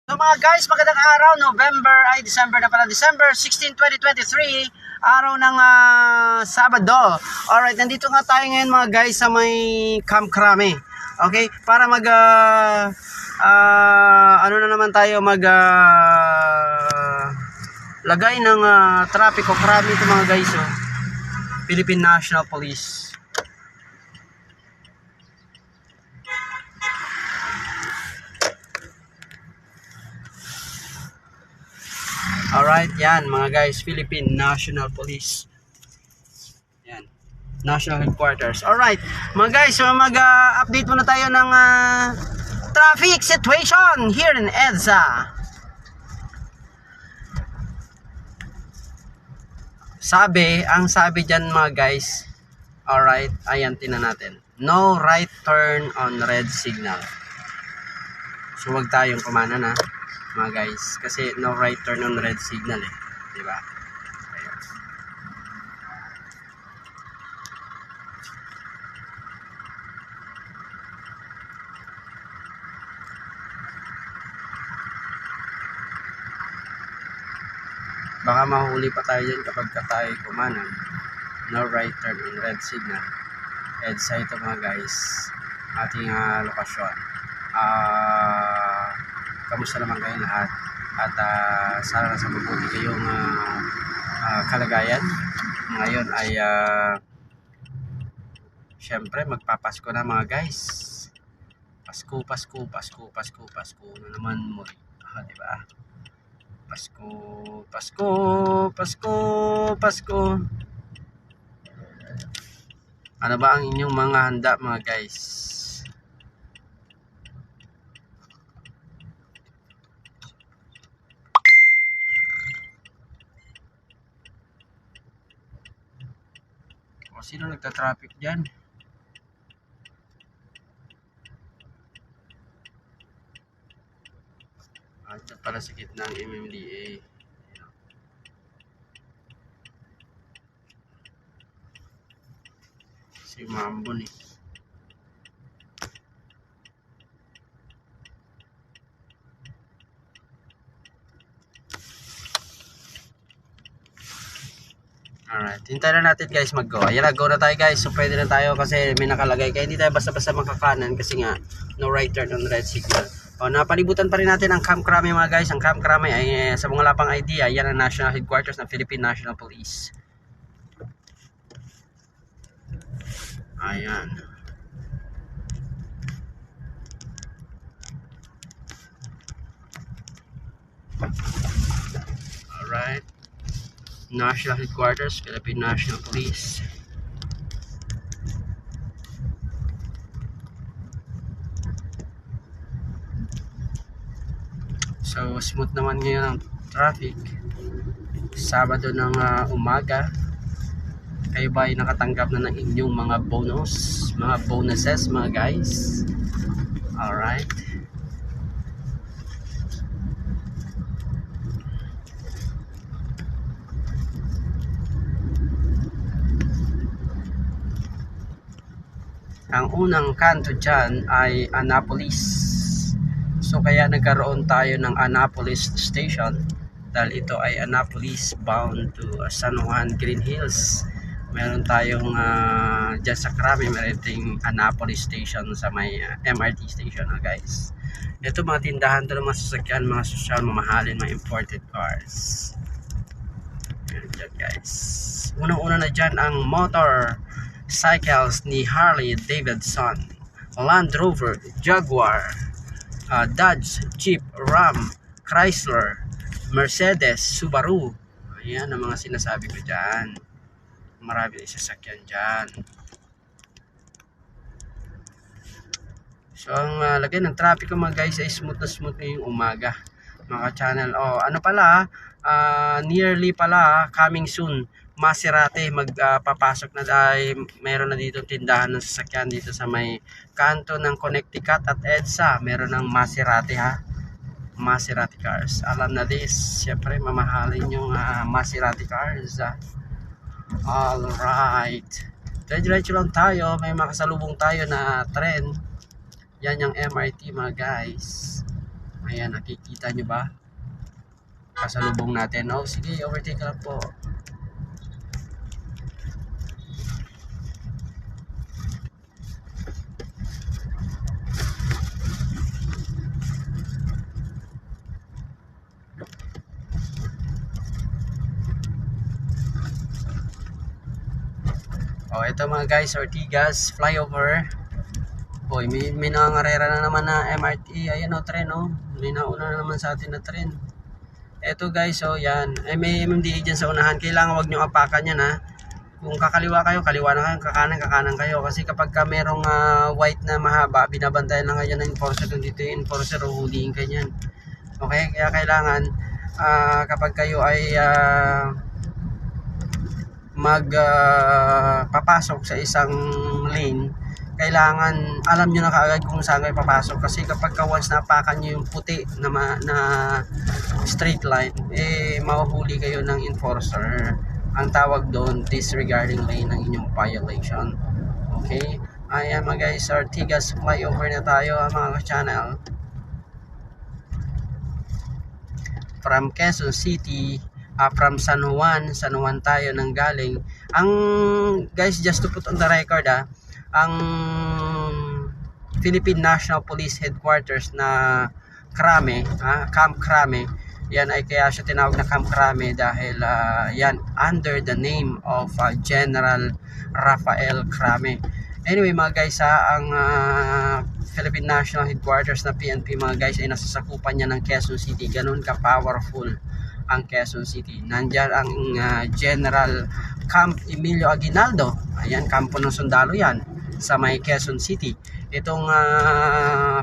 So mga guys, magandang araw, December na pala, December 16, 2023, araw ng Sabado. Alright, nandito nga tayo ngayon mga guys sa may Camp Crame. Okay, para ano na naman tayo, lagay ng traffic o crame ito mga guys. Oh. Philippine National Police. Alright, yan mga guys, Philippine National Police. Yan, National Headquarters. Alright, mga guys, so mag-update muna tayo ng traffic situation here in EDSA. Ang sabi dyan mga guys, alright, ayan, tinan natin. No right turn on red signal. So wag tayong kumana na mga guys, kasi no right turn on red signal di ba? Ayun. Baka mahuli pa tayo dyan kapag tayo kumanan. No right turn on red signal. EDSA ito mga guys, ating lokasyon. Kamusta naman kayo lahat? At sana nasa mabuti kayong kalagayan. Ngayon ay syempre magpapasko na mga guys. Pasko na naman muli. Diba? Pasko. Ano ba ang inyong mga handa mga guys? O sino nagta-traffic dyan? Ito pala sa gitna ng MMDA. Si Mambon Alright, hintayin na natin guys mag-go. Ayan na, go na tayo guys. So pwede na tayo kasi may nakalagay. Kaya hindi tayo basta-basta makakanan kasi nga no right turn on red signal. O, napalibutan pa rin natin ang Camp Crame mga guys. Ang Camp Crame ay sa mga lapang idea, yan ang National Headquarters ng Philippine National Police. Ayan. Alright. National Headquarters, Philippine National Police. So, smooth naman ngayon ang traffic. Sabado ng umaga. Kayo ba ay nakatanggap na ng inyong mga bonuses mga guys? Alright. Ang unang kanto dyan ay Annapolis. So kaya nagkaroon tayo ng Annapolis Station dahil ito ay Annapolis bound to San Juan Green Hills. Meron tayong dyan sa Crame, meron tayong Annapolis Station sa may MRT station guys. Ito mga tindahan to ng mga sasakyan, mga sosyal, mamahalin, mga imported cars. Yan dyan guys. Unang-una na dyan ang motor cycles ni Harley Davidson, Land Rover, Jaguar, Dodge, Jeep, Ram, Chrysler, Mercedes, Subaru. Ayan ang mga sinasabi ko dyan. Marami na sasakyan dyan. So ang lagay ng traffic ko mga guys ay smooth na smooth ngayong umaga mga channel. Ano pala, nearly pala coming soon Maserati magpapasok na dahil meron na dito tindahan ng sasakyan dito sa may kanto ng Connecticut at EDSA. Meron ng Maserati Maserati cars. Alam na this, syempre mamahalin yung Maserati cars. Alright, diretso lang tayo, may makasalubong tayo na tren. Yan yung MRT mga guys. Ayan, nakikita nyo ba? Kasalubong natin. Oh, sige, overtake lang po. Oh, ito mga guys, Ortigas flyover. Boy, may nangangarera na naman na MRT. Ayan o, tren o. May nauna na naman sa atin na tren. Ito guys, oh yan. May MMDA dyan sa unahan. Kailangan wag nyo apakan yan ha. Kung kakaliwa kayo, kaliwa na kayo. Kakanan kayo. Kasi kapag ka merong white na mahaba, binabantayan lang kayo ng enforcer. Kung dito yung enforcer, huhulihin kayo yan. Okay? Kaya kailangan kapag kayo ay papasok sa isang lane, kailangan alam nyo na kaagad kung saan kayo papasok. Kasi kapag once napakan nyo yung puti na straight line, mahuhuli kayo ng enforcer. Ang tawag doon, disregarding lane ng inyong violation. Okay? Ayan mga guys, Ortigas flyover na tayo mga ka-channel. From Quezon City, from San Juan tayo nang galing. Ang guys, just to put on the record ang Philippine National Police Headquarters na Krame, Camp Krame, yan ay kaya siya tinawag na Camp Krame dahil yan under the name of General Rafael Krame. Anyway mga guys, ang Philippine National Headquarters na PNP mga guys ay nasasakupan niya ng Quezon City. Ganun ka powerful ang Quezon City. Nandiyan ang General Camp Emilio Aguinaldo. Ayan, kampo ng sundalo yan sa may Quezon City. Itong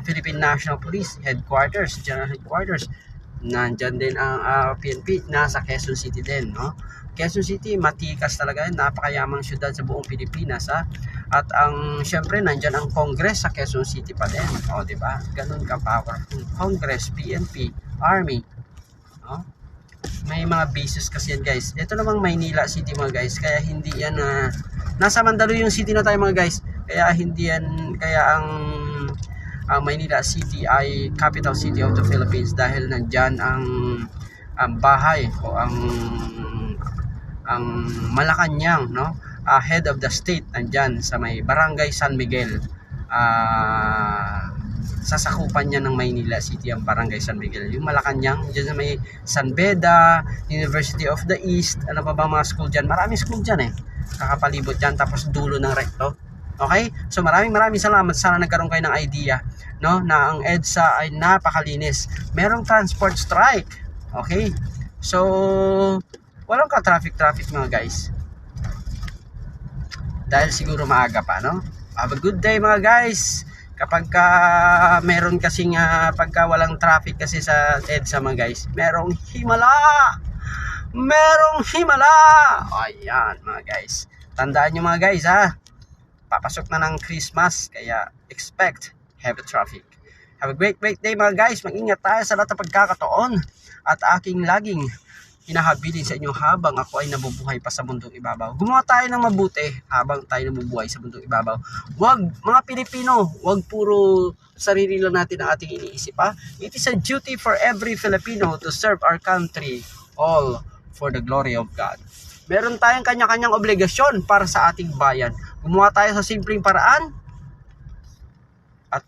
Philippine National Police Headquarters, General Headquarters, nandyan din ang PNP, nasa Quezon City din, no? Quezon City, matikas talaga yan, napakayamang syudad sa buong Pilipinas, at ang syempre nandyan ang Congress sa Quezon City pa din, o di ba? Ganun ka powerful. Congress, PNP, Army, no? May mga bases kasi yan guys. Ito namang Maynila City mga guys, kaya hindi yan nasa Mandaluyong City na tayo mga guys, kaya hindi yan, kaya ang Maynila City ay capital city of the Philippines dahil nandyan ang bahay o ang Malacanang, no? Head of the state nandyan sa may Barangay San Miguel. Sasakupan niya ng Maynila City ang Barangay San Miguel. Yung Malacanang, dyan sa may San Beda, University of the East, ano pa ba mga school dyan? Maraming school dyan kakapalibot dyan, tapos dulo ng recto. Okay? So maraming salamat. Sana nagkaroon kayo ng idea, no, na ang EDSA ay napakalinis. Merong transport strike. Okay? So walang ka-traffic mga guys. Dahil siguro maaga pa, no? Have a good day mga guys. Kapag meron kasing pagka walang traffic kasi sa EDSA mga guys, merong himala. Ayan mga guys. Tandaan nyo mga guys papasok na ng Christmas, kaya expect heavy traffic. Have a great day mga guys. Mag-ingat tayo sa lahat ng pagkakataon at aking laging hinahabilin sa inyo habang ako ay nabubuhay pa sa mundong ibabaw. Gumawa tayo ng mabuti habang tayo nabubuhay sa mundong ibabaw. Wag, mga Pilipino, wag puro sarili lang natin ang ating iniisip. It is a duty for every Filipino to serve our country, all for the glory of God. Meron tayong kanya-kanyang obligasyon para sa ating bayan. Gumawa tayo sa simpleng paraan at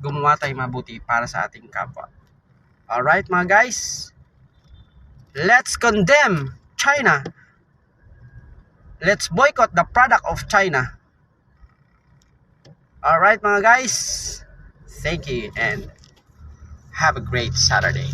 gumawa tayo mabuti para sa ating kapwa. Alright mga guys? Let's condemn China. Let's boycott the product of China. Alright mga guys? Thank you and have a great Saturday.